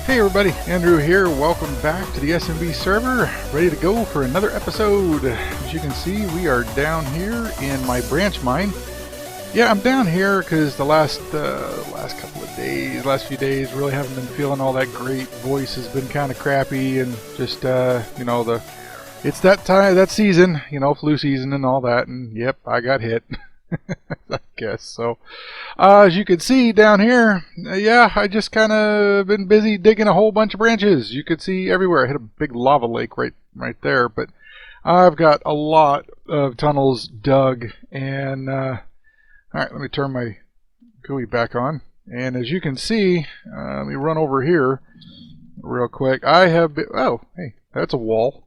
Hey everybody, Andrew here. Welcome back to the SMB server, ready to go for another episode. As you can see, we are down here in my branch mine. Yeah, I'm down here because the last few days, really haven't been feeling all that great. Voice has been kind of crappy, and just you know, it's that season, you know, flu season and all that. And yep, I got hit. I guess so. As you can see down here, yeah, I just kind of been busy digging a whole bunch of branches. You could see everywhere. I hit a big lava lake right there, but I've got a lot of tunnels dug. And all right, let me turn my GUI back on. And as you can see, let me run over here real quick. I have been, oh, hey, that's a wall.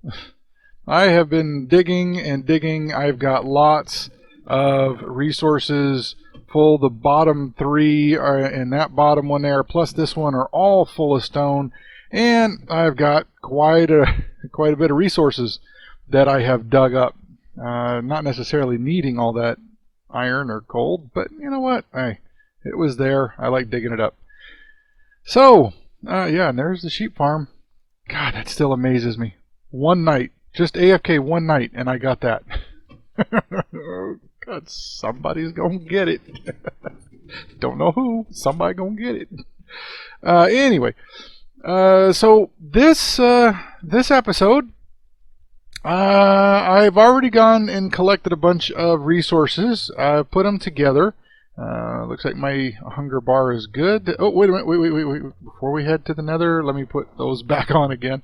I have been digging and digging. I've got lots of resources full. The bottom three are, and that bottom one there, plus this one, are all full of stone. And I've got quite a bit of resources that I have dug up. Not necessarily needing all that iron or gold, but you know what? Hey, it was there. I like digging it up. So, yeah, and there's the sheep farm. God, that still amazes me. One night, just AFK one night, and I got that. God, somebody's gonna get it. Don't know who. Somebody gonna get it. Anyway, so this episode, I've already gone and collected a bunch of resources. I've put them together. Looks like my hunger bar is good. Oh, wait a minute. Wait. Before we head to the Nether, let me put those back on again.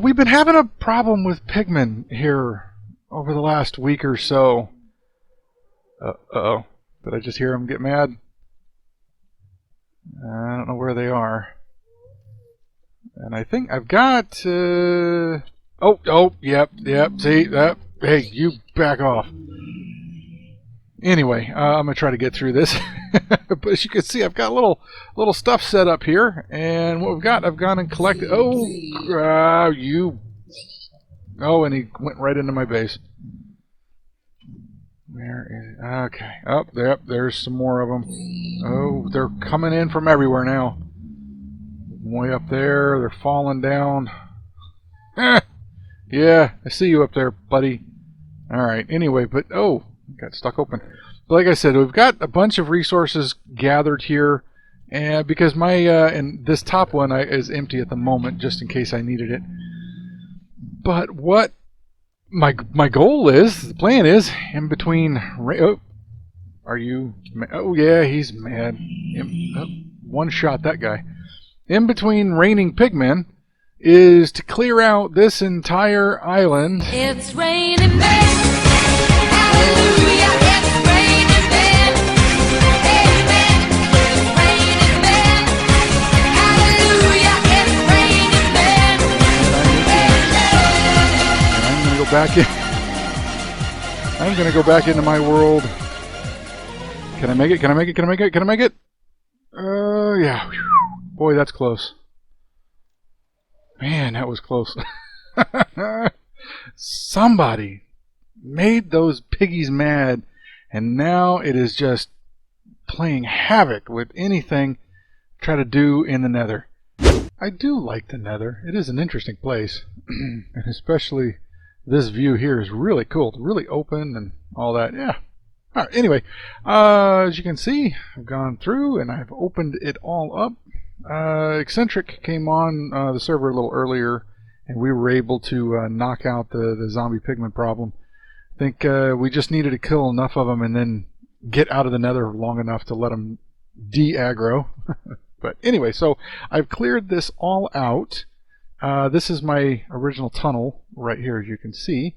We've been having a problem with pigmen here over the last week or so. Uh-oh. Did I just hear them get mad? I don't know where they are. And I think I've got... Oh, yep. See, that. Hey, you back off. Anyway, I'm going to try to get through this. But as you can see, I've got little stuff set up here. And what we've got, I've gone and collected... Oh, you... Oh, and he went right into my base. Where is it? Okay. Oh, there's some more of them. Oh, they're coming in from everywhere now. Way up there. They're falling down. Yeah, I see you up there, buddy. Alright, anyway, but... Oh, got stuck open. But like I said, we've got a bunch of resources gathered here. And because my... and this top one is empty at the moment, just in case I needed it. But what my goal is, the plan is, in between... Oh, are you... Oh, yeah, he's mad. One shot, that guy. In between raining pigmen is to clear out this entire island. It's raining men. Hallelujah, it's raining men. Amen. It's raining men. Hallelujah, it's raining men. I'm gonna go back in. I'm gonna go back into my world. Can I make it? Can I make it? Can I make it? Can I make it? Yeah. Boy, that's close. Man, that was close. Somebody made those piggies mad, and now it is just playing havoc with anything try to do in the Nether. I do like the Nether. It is an interesting place. And especially this view here is really cool. It's really open and all that. Yeah. All right. Anyway, as you can see, I've gone through and I've opened it all up. Eccentric came on the server a little earlier, and we were able to knock out the zombie pigment problem. I think we just needed to kill enough of them and then get out of the Nether long enough to let them de-aggro. But anyway, so I've cleared this all out. This is my original tunnel right here, as you can see.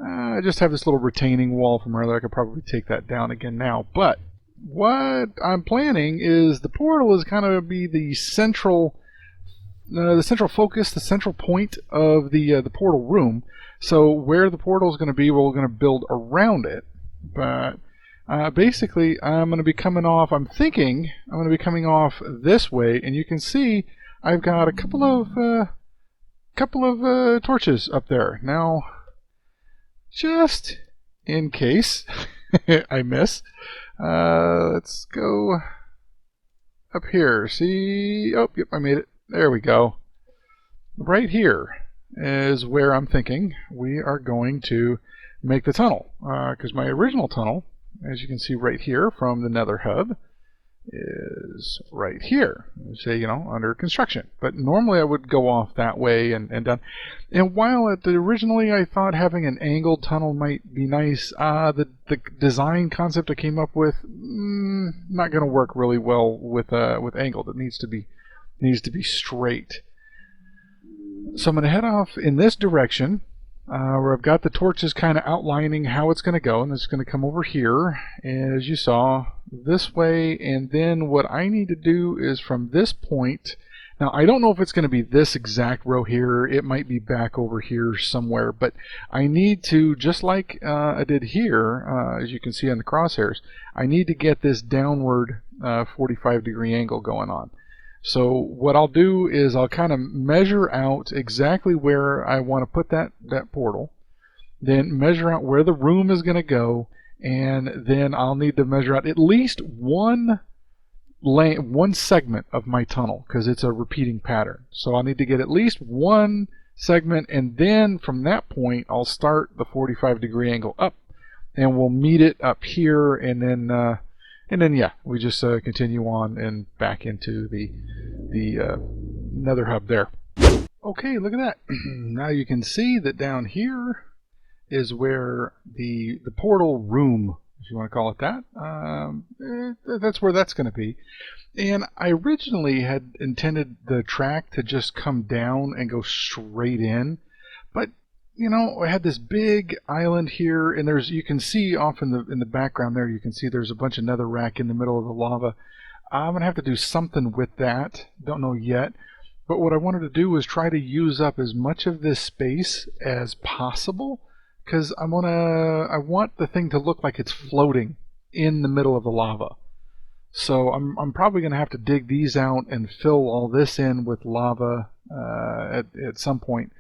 I just have this little retaining wall from earlier. I could probably take that down again now, but what I'm planning is the portal is kind of be the central focus, the central point of the portal room. So where the portal is going to be, we're going to build around it. But basically, I'm going to be coming off. I'm thinking I'm going to be coming off this way, and you can see I've got a couple couple of torches up there. Now, just in case I miss, let's go up here. See? Oh, yep, I made it. There we go. Right here is where I'm thinking we are going to make the tunnel. Because my original tunnel, as you can see right here from the Nether hub, is right here. Say, you know, under construction. But normally I would go off that way and done. And while originally I thought having an angled tunnel might be nice, the design concept I came up with not going to work really well with angled. It needs to be straight. So I'm going to head off in this direction, where I've got the torches kind of outlining how it's going to go, and it's going to come over here, as you saw, this way, and then what I need to do is from this point, now I don't know if it's going to be this exact row here, it might be back over here somewhere, but I need to, just like I did here, as you can see on the crosshairs, I need to get this downward 45-degree angle going on. So what I'll do is I'll kind of measure out exactly where I want to put that portal, then measure out where the room is going to go, and then I'll need to measure out at least one segment of my tunnel, because it's a repeating pattern. So I'll need to get at least one segment, and then from that point I'll start the 45-degree angle up, and we'll meet it up here, and then yeah, we just continue on and back into the Nether hub there. Okay, look at that. Now you can see that down here is where the portal room, if you want to call it that, that's where that's going to be. And I originally had intended the track to just come down and go straight in, but you know, I had this big island here, and you can see off in the background there, you can see there's a bunch of netherrack in the middle of the lava. I'm going to have to do something with that. Don't know yet. But what I wanted to do was try to use up as much of this space as possible, because I want the thing to look like it's floating in the middle of the lava. So I'm probably going to have to dig these out and fill all this in with lava at some point.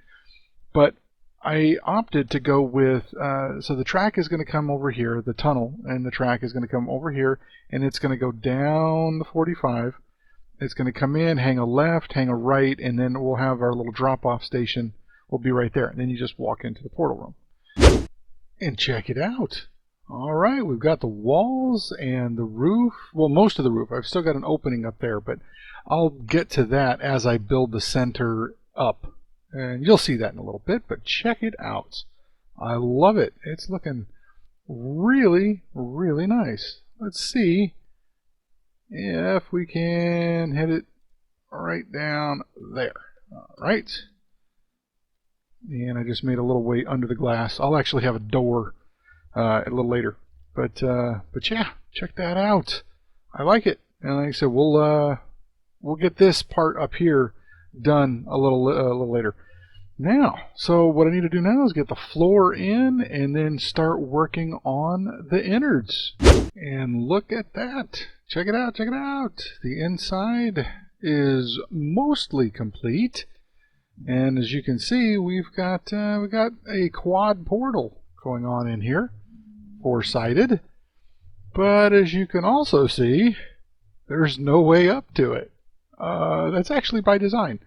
But I opted to go with, so the track is going to come over here, the tunnel, and the track is going to come over here, and it's going to go down the 45. It's going to come in, hang a left, hang a right, and then we'll have our little drop-off station will be right there. And then you just walk into the portal room. And check it out. All right, we've got the walls and the roof. Well, most of the roof. I've still got an opening up there, but I'll get to that as I build the center up. And you'll see that in a little bit, but check it out. I love it. It's looking really, really nice. Let's see if we can hit it right down there. All right. And I just made a little way under the glass. I'll actually have a door a little later. But yeah, check that out. I like it. And like I said, we'll get this part up here done a little later. Now, so what I need to do now is get the floor in and then start working on the innards. And look at that. Check it out, check it out. The inside is mostly complete. And as you can see, we've got a quad portal going on in here, 4-sided. But as you can also see, there's no way up to it. That's actually by design.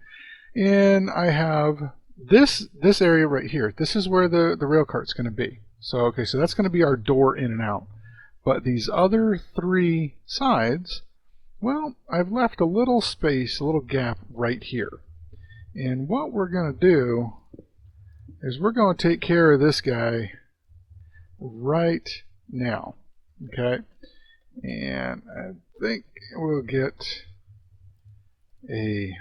And I have this area right here. This is where the rail cart's going to be. So okay, so that's going to be our door in and out. But these other 3 sides, well, I've left a little space, a little gap right here. And what we're going to do is we're going to take care of this guy right now. Okay? And I think we'll get a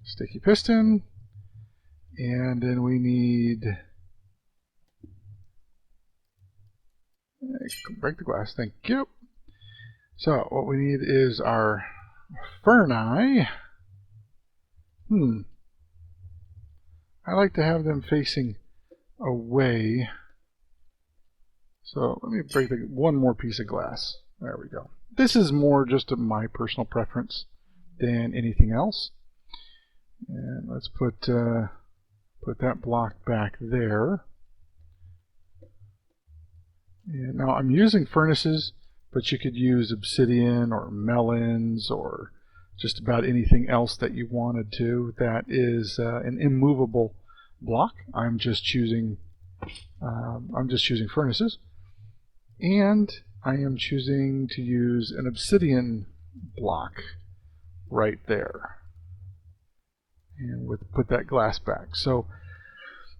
sticky piston, and then we need, break the glass, thank you. So what we need is our ferni. I like to have them facing away. So let me break one more piece of glass. There we go. This is more just my personal preference than anything else. And let's put that block back there. And now I'm using furnaces, but you could use obsidian or melons or just about anything else that you wanted to. That is an immovable block. I'm just choosing furnaces, and I am choosing to use an obsidian block right there, and put that glass back. So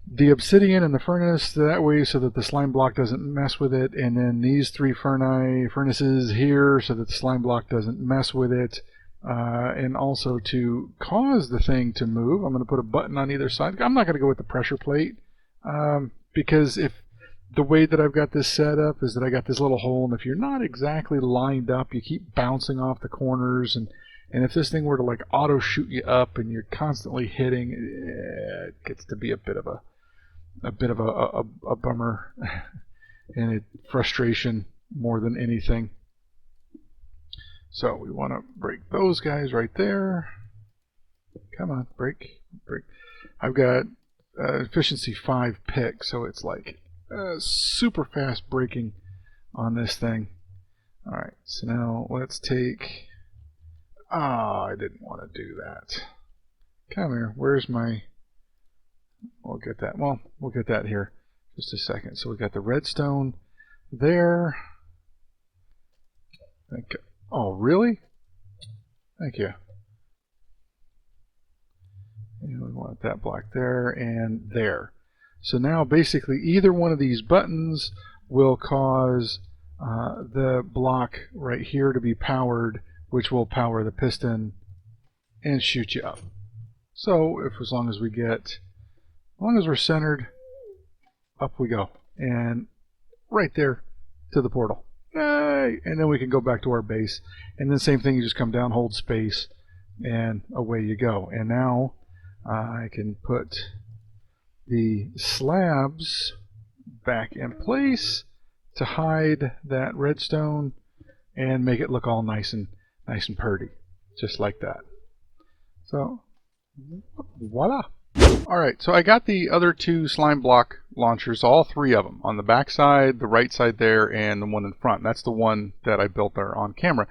the obsidian and the furnace that way, so that the slime block doesn't mess with it, and then these 3 furnaces here so that the slime block doesn't mess with it. And also to cause the thing to move, I'm going to put a button on either side. I'm not going to go with the pressure plate, because if the way that I've got this set up is that I got this little hole, and if you're not exactly lined up, you keep bouncing off the corners, and if this thing were to like auto shoot you up and you're constantly hitting, it gets to be a bit of a bummer and frustration more than anything. So we want to break those guys right there. Come on, break. I've got efficiency 5 pick, so it's like super fast breaking on this thing. All right, so now let's take... I didn't want to do that. Come here, where's my... We'll get that. Well, we'll get that here just a second. So we got the redstone there. Oh, really? Thank you. And we want that block there and there. So now basically either one of these buttons will cause the block right here to be powered, which will power the piston and shoot you up. So as long as we're centered, up we go. And right there to the portal. Yay! And then we can go back to our base. And then same thing, you just come down, hold space, and away you go. And now I can put the slabs back in place to hide that redstone and make it look all nice and pretty, just like that. So voila. Alright, so I got the other 2 slime block launchers, all 3 of them, on the back side, the right side there, and the one in front. That's the one that I built there on camera.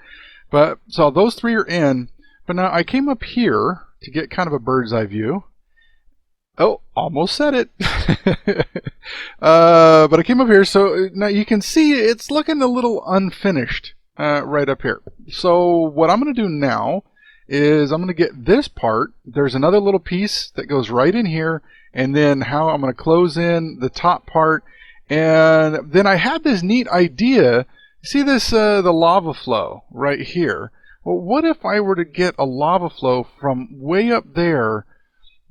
But so those 3 are in, but now I came up here to get kind of a bird's eye view. Oh, almost said it. But I came up here, so now you can see it's looking a little unfinished right up here. So what I'm going to do now is I'm going to get this part. There's another little piece that goes right in here, and then how I'm going to close in the top part. And then I had this neat idea. See this the lava flow right here? Well, what if I were to get a lava flow from way up there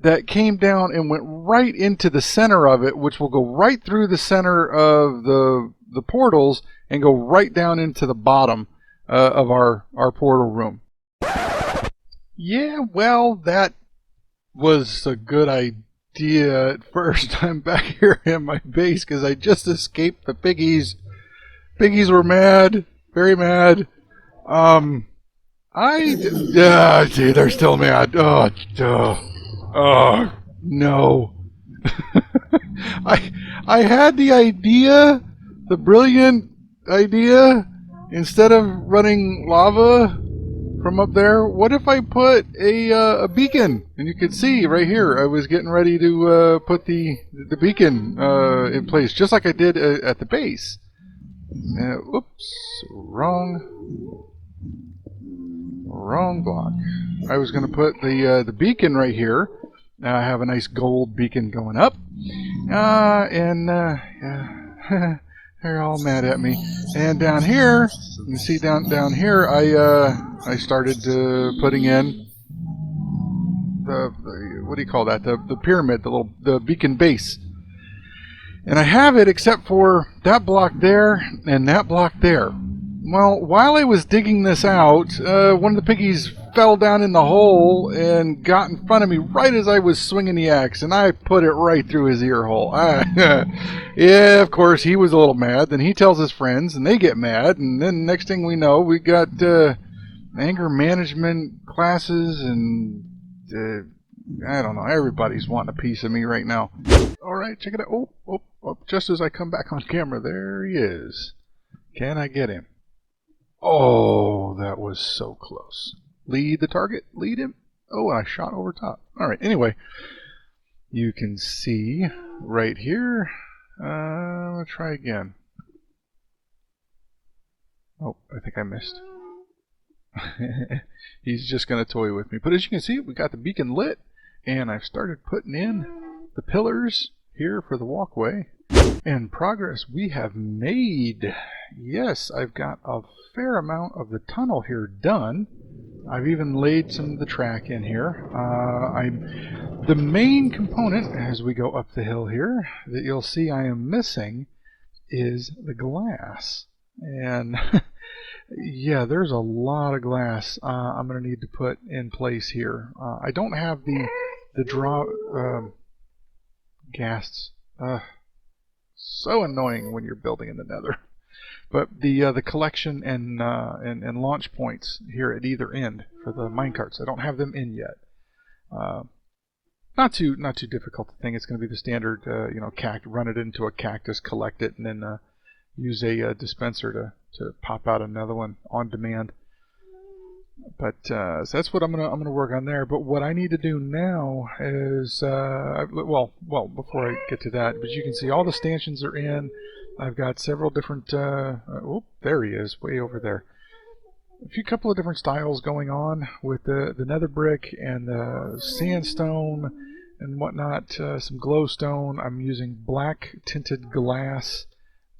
that came down and went right into the center of it, which will go right through the center of the portals and go right down into the bottom of our portal room. Yeah, well, that was a good idea at first. I'm back here in my base because I just escaped the piggies. Piggies were mad, very mad. See, they're still mad. Oh no. I had the idea, the brilliant idea, instead of running lava from up there, what if I put a beacon? And you could see right here, I was getting ready to put the beacon in place, just like I did at the base. Oops, wrong block. I was going to put the beacon right here. I have a nice gold beacon going up, and they're all mad at me. And down here, you see down here, I started putting in the what do you call that? The pyramid, the beacon base. And I have it except for that block there and that block there. Well, while I was digging this out, one of the piggies fell down in the hole and got in front of me right as I was swinging the axe, and I put it right through his ear hole. Yeah, of course, he was a little mad. Then he tells his friends, and they get mad, and then next thing we know, we got anger management classes and I don't know. Everybody's wanting a piece of me right now. All right, check it out. Oh, just as I come back on camera, there he is. Can I get him? Oh, that was so close. Lead the target. Lead him. Oh, I shot over top. All right, anyway, you can see right here. Let's try again. Oh, I think I missed. He's just going to toy with me. But as you can see, we got the beacon lit, and I've started putting in the pillars here for the walkway. And progress we have made. Yes, I've got a fair amount of the tunnel here done. I've even laid some of the track in here. The main component, as we go up the hill here, that you'll see I am missing is the glass. And yeah, there's a lot of glass I'm going to need to put in place here. I don't have the draw ghasts. So annoying when you're building in the Nether. But the collection and launch points here at either end for the minecarts, I don't have them in yet. Not too difficult to think. It's going to be the standard, run it into a cactus, collect it, and then use a dispenser to pop out another one on demand. But so that's what I'm gonna work on there. But what I need to do now is well before I get to that, but you can see all the stanchions are in. I've got several different. Oh, there he is, way over there. A couple of different styles going on with the nether brick and the sandstone and whatnot. Some glowstone. I'm using black tinted glass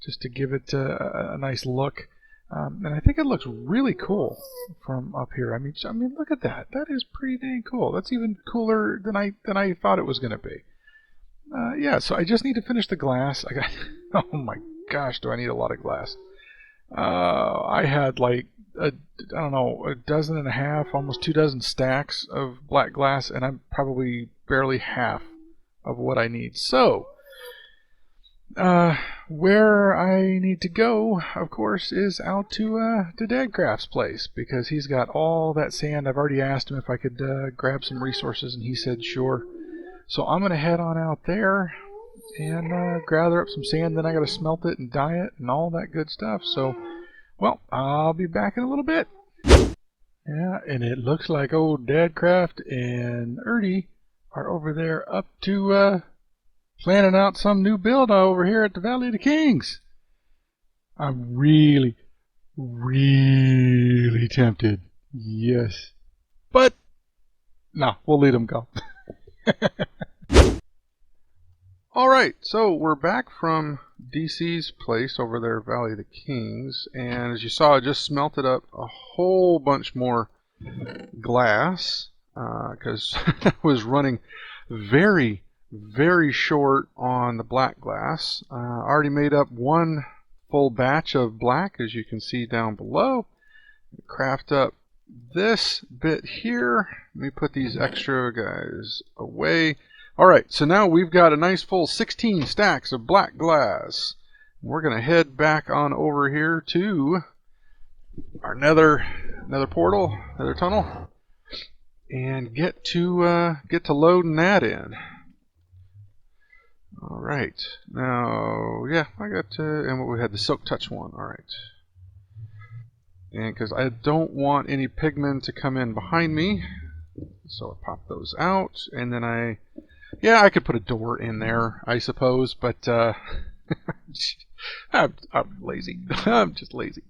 just to give it a nice look. And I think it looks really cool from up here. I mean, look at that. That is pretty dang cool. That's even cooler than I thought it was going to be. Yeah, so I just need to finish the glass. I got. Oh my gosh, do I need a lot of glass? I had like a dozen and a half, almost 2 dozen stacks of black glass, and I'm probably barely half of what I need. So. Where I need to go, of course, is out to Dadcraft's place, because he's got all that sand. I've already asked him if I could grab some resources, and he said sure. So I'm going to head on out there and gather up some sand. Then I got to smelt it and dye it and all that good stuff. So, well, I'll be back in a little bit. Yeah, and it looks like old Dadcraft and Erdy are over there up to planning out some new build over here at the Valley of the Kings. I'm really, really tempted. Yes. But, no, we'll let them go. Alright, so we're back from DC's place over there, Valley of the Kings. And as you saw, I just smelted up a whole bunch more glass. Because I was running very short on the black glass. I already made up one full batch of black, as you can see down below. Craft up this bit here. Let me put these extra guys away. Alright, so now we've got a nice full 16 stacks of black glass. We're going to head back on over here to our nether portal, nether tunnel, and get to loading that in. Alright, now, yeah, I got and we had the Silk Touch one, alright. And because I don't want any pigmen to come in behind me, so I pop those out, and then I could put a door in there, I suppose, but I'm lazy. I'm just lazy.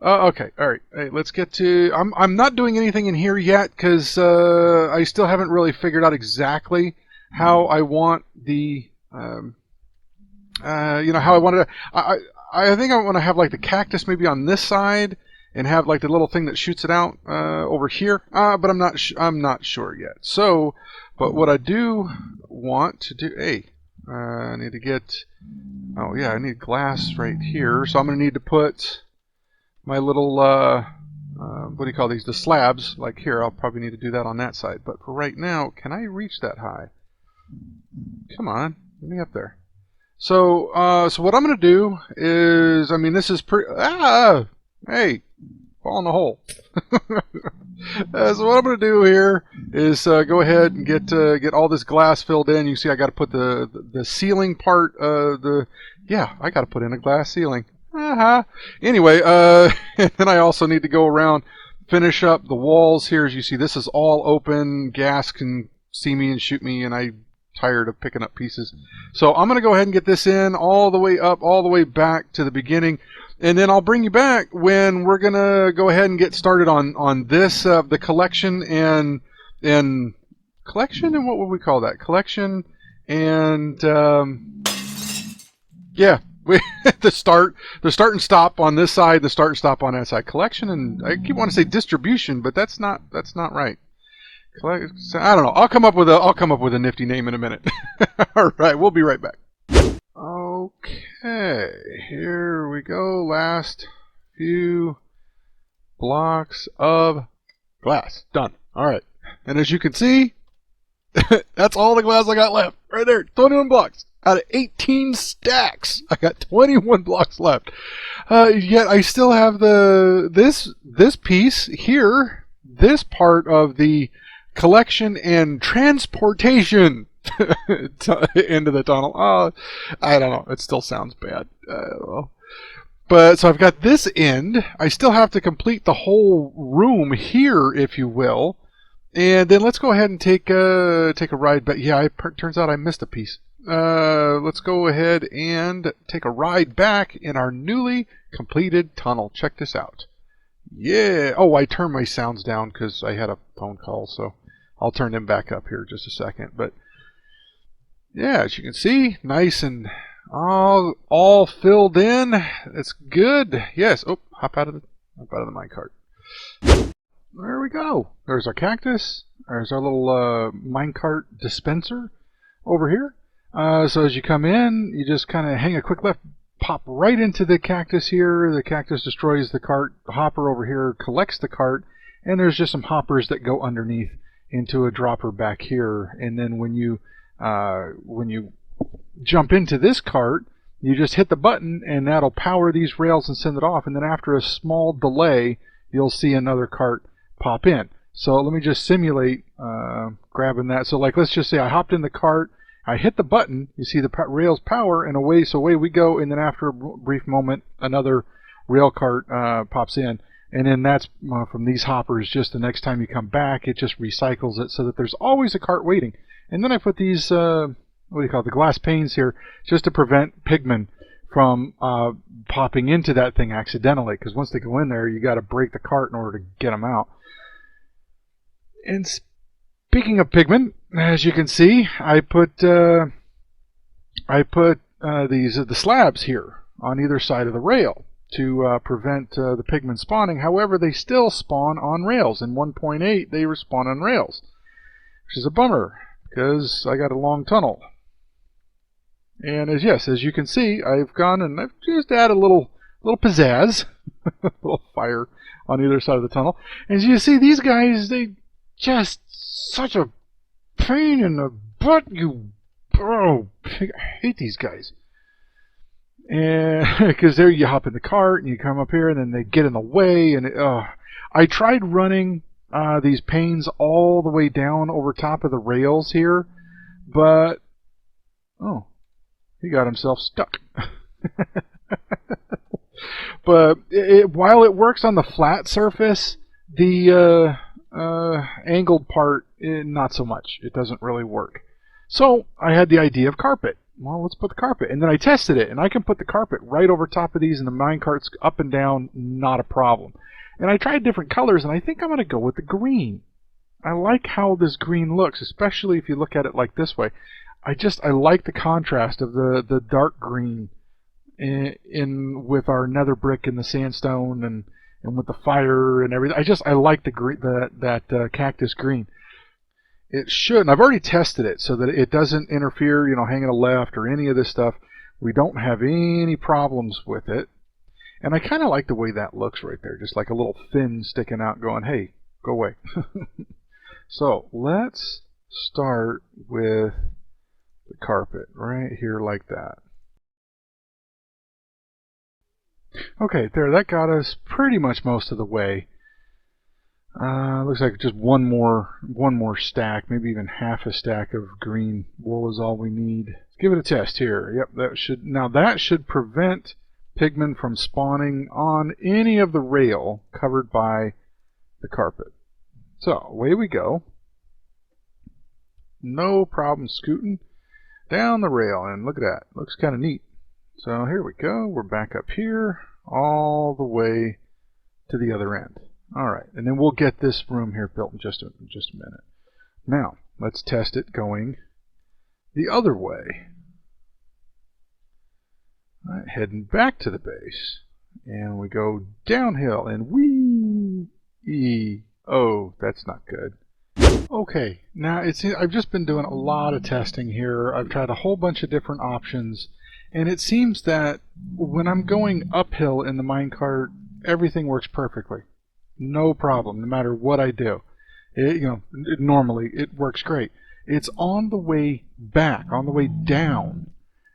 Okay, alright, hey, let's get to, I'm not doing anything in here yet, because I still haven't really figured out exactly how I want the how I wanted to. I think I want to have like the cactus maybe on this side, and have like the little thing that shoots it out over here. But I'm not sure yet. So, but what I do want to do, I need to get. Oh yeah, I need glass right here. So I'm gonna need to put my little what do you call these? The slabs. Like here, I'll probably need to do that on that side. But for right now, can I reach that high? Come on. Get me up there. So, so what I'm going to do is, I mean, this is pretty... hey! fall in the hole. So what I'm going to do here is go ahead and get all this glass filled in. You see I got to put the ceiling part, I got to put in a glass ceiling. Anyway, and then I also need to go around, finish up the walls here. As you see, this is all open. Gas can see me and shoot me, and I'm tired of picking up pieces. So I'm going to go ahead and get this in all the way up, all the way back to the beginning. And then I'll bring you back when we're going to go ahead and get started on this, the collection and collection, and what would we call that? Collection and, the start and stop on this side, the start and stop on that side. Collection, and I keep wanting to say distribution, but that's not right. I don't know. I'll come up with a nifty name in a minute. All right, we'll be right back. Okay, here we go. Last few blocks of glass. Done. All right. And as you can see, that's all the glass I got left. Right there. 21 blocks. Out of 18 stacks, I got 21 blocks left. Yet I still have this piece here, this part of the collection and transportation into the tunnel. I don't know. It still sounds bad. But so I've got this end. I still have to complete the whole room here, if you will. And then let's go ahead and take a ride. But yeah, turns out I missed a piece. Let's go ahead and take a ride back in our newly completed tunnel. Check this out. Yeah. Oh, I turned my sounds down because I had a phone call, so I'll turn them back up here just a second. But yeah, as you can see, nice and all filled in. It's good. Yes. Oh, hop out of the minecart. There we go. There's our cactus. There's our little minecart dispenser over here. So as you come in, you just kind of hang a quick left, pop right into the cactus here. The cactus destroys the cart. The hopper over here collects the cart, and there's just some hoppers that go underneath into a dropper back here. And then when you jump into this cart, you just hit the button, and that'll power these rails and send it off. And then after a small delay, you'll see another cart pop in. So let me just simulate grabbing that. So like, let's just say I hopped in the cart. I hit the button, you see the rails power, and away we go, and then after a brief moment, another rail cart pops in. And then that's from these hoppers, just the next time you come back, it just recycles it so that there's always a cart waiting. And then I put these, the glass panes here, just to prevent pigmen from popping into that thing accidentally, because once they go in there, you got to break the cart in order to get them out. And speaking of pigmen, as you can see, I put the slabs here on either side of the rail to prevent the pigmen spawning. However, they still spawn on rails. In 1.8, they spawn on rails, which is a bummer because I got a long tunnel. And as you can see, I've gone and I've just added a little pizzazz, a little fire on either side of the tunnel. And as you see, these guys, they just such a pain in the butt. I hate these guys. And because there you hop in the cart and you come up here and then they get in the way. And I tried running these panes all the way down over top of the rails here, but he got himself stuck. But while it works on the flat surface, the angled part, not so much. It doesn't really work. So I had the idea of carpet. Well, let's put the carpet. And then I tested it, and I can put the carpet right over top of these, and the minecarts up and down, not a problem. And I tried different colors, and I think I'm going to go with the green. I like how this green looks, especially if you look at it like this way. I like the contrast of the dark green in with our nether brick and the sandstone and with the fire and everything. I like the green, that cactus green. It should, and I've already tested it so that it doesn't interfere, hanging a left or any of this stuff. We don't have any problems with it. And I kind of like the way that looks right there, just like a little fin sticking out going, hey, go away. So let's start with the carpet right here like that. Okay, there, that got us pretty much most of the way. Looks like just one more stack, maybe even half a stack of green wool is all we need. Let's give it a test here. Yep, that should prevent pigmen from spawning on any of the rail covered by the carpet. So away we go. No problem scooting down the rail, and look at that. Looks kind of neat. So here we go. We're back up here all the way to the other end. All right, and then we'll get this room here built in just a minute. Now, let's test it going the other way. All right, heading back to the base, and we go downhill, and oh, that's not good. Okay, now I've just been doing a lot of testing here. I've tried a whole bunch of different options, and it seems that when I'm going uphill in the minecart, everything works perfectly. No problem, no matter what I do. Normally it works great. It's on the way back, on the way down.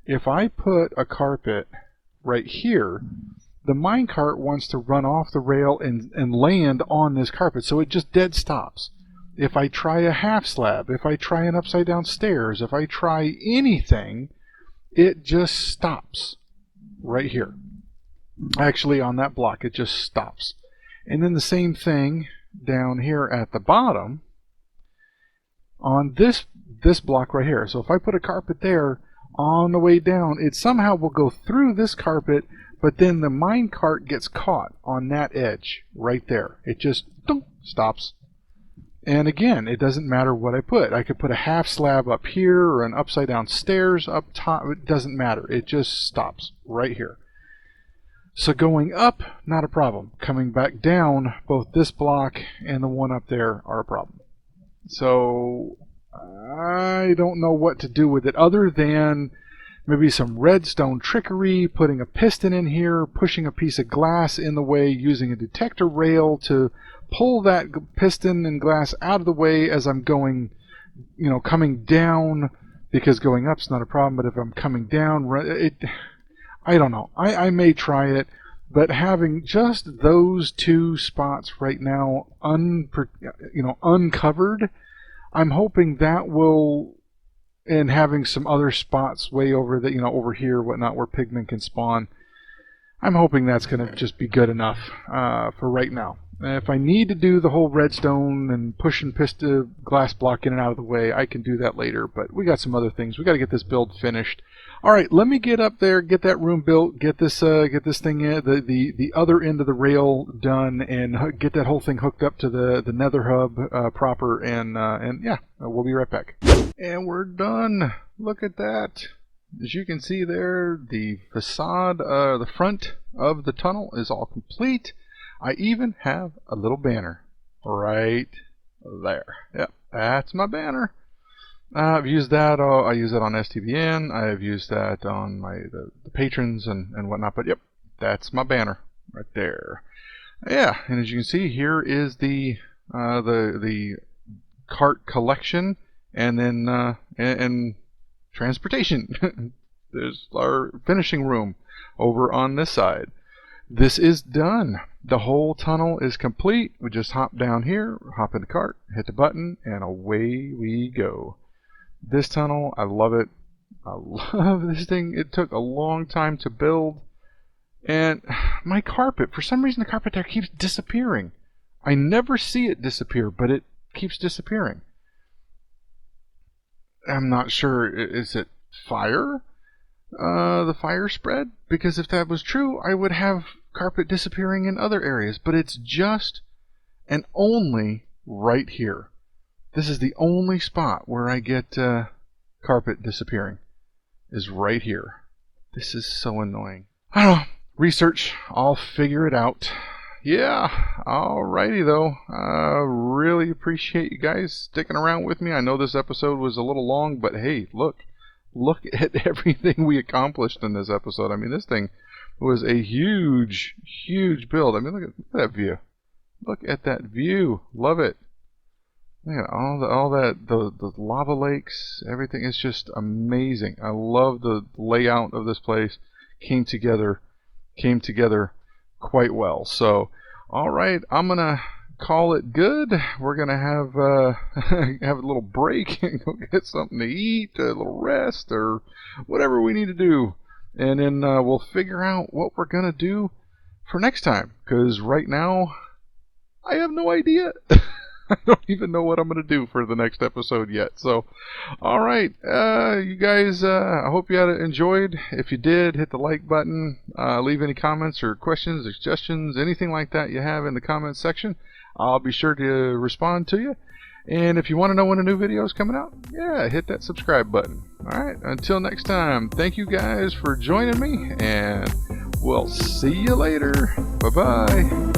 If I put a carpet right here, the minecart wants to run off the rail and land on this carpet, so it just dead stops. If I try a half slab, if I try an upside down stairs, if I try anything, it just stops right here. Actually, on that block, it just stops. And then the same thing down here at the bottom on this block right here. So if I put a carpet there, on the way down, it somehow will go through this carpet, but then the minecart gets caught on that edge right there. It just stops. And again, it doesn't matter what I put. I could put a half slab up here or an upside down stairs up top. It doesn't matter. It just stops right here. So going up, not a problem. Coming back down, both this block and the one up there are a problem. So I don't know what to do with it other than maybe some redstone trickery, putting a piston in here, pushing a piece of glass in the way, using a detector rail to pull that piston and glass out of the way as I'm going, coming down, because going up's not a problem, but if I'm coming down, I don't know. I may try it, but having just those two spots right now uncovered, I'm hoping that will, and having some other spots way over the, over here, whatnot, where pigmen can spawn, I'm hoping that's going to just be good enough for right now. If I need to do the whole redstone and push and piston glass block in and out of the way, I can do that later, but we got some other things. We got to get this build finished. All right, let me get up there, get that room built, get this thing in, the other end of the rail done, and get that whole thing hooked up to the Nether hub proper, and yeah, we'll be right back. And we're done. Look at that. As you can see there, the facade, the front of the tunnel is all complete. I even have a little banner right there. Yep, that's my banner. I've used that. I use that on STBN. I've used that on the patrons and whatnot. But yep, that's my banner right there. Yeah, and as you can see, here is the cart collection, and then and transportation. There's our finishing room over on this side. This is done. The whole tunnel is complete. We just hop down here, hop in the cart, hit the button, and away we go. This tunnel, I love it. I love this thing. It took a long time to build. And my carpet, for some reason the carpet there keeps disappearing. I never see it disappear, but it keeps disappearing. I'm not sure. Is it fire? The fire spread? Because if that was true, I would have carpet disappearing in other areas. But it's just and only right here. This is the only spot where I get carpet disappearing, is right here. This is so annoying. I don't know. Research. I'll figure it out. Yeah, alrighty though. Really appreciate you guys sticking around with me. I know this episode was a little long, but hey, look at everything we accomplished in this episode. I mean, this thing was a huge build. I mean, look at that view. Look at that view. Love it. Look at all that the lava lakes, everything is just amazing. I love the layout of this place. Came together quite well. So, all right, I'm gonna call it good. We're gonna have have a little break and go get something to eat, a little rest, or whatever we need to do, and then we'll figure out what we're gonna do for next time. Because right now, I have no idea. I don't even know what I'm going to do for the next episode yet. So, all right, you guys, I hope you had enjoyed. If you did, hit the like button. Leave any comments or questions, or suggestions, anything like that you have in the comments section. I'll be sure to respond to you. And if you want to know when a new video is coming out, yeah, hit that subscribe button. All right, until next time, thank you guys for joining me, and we'll see you later. Bye-bye.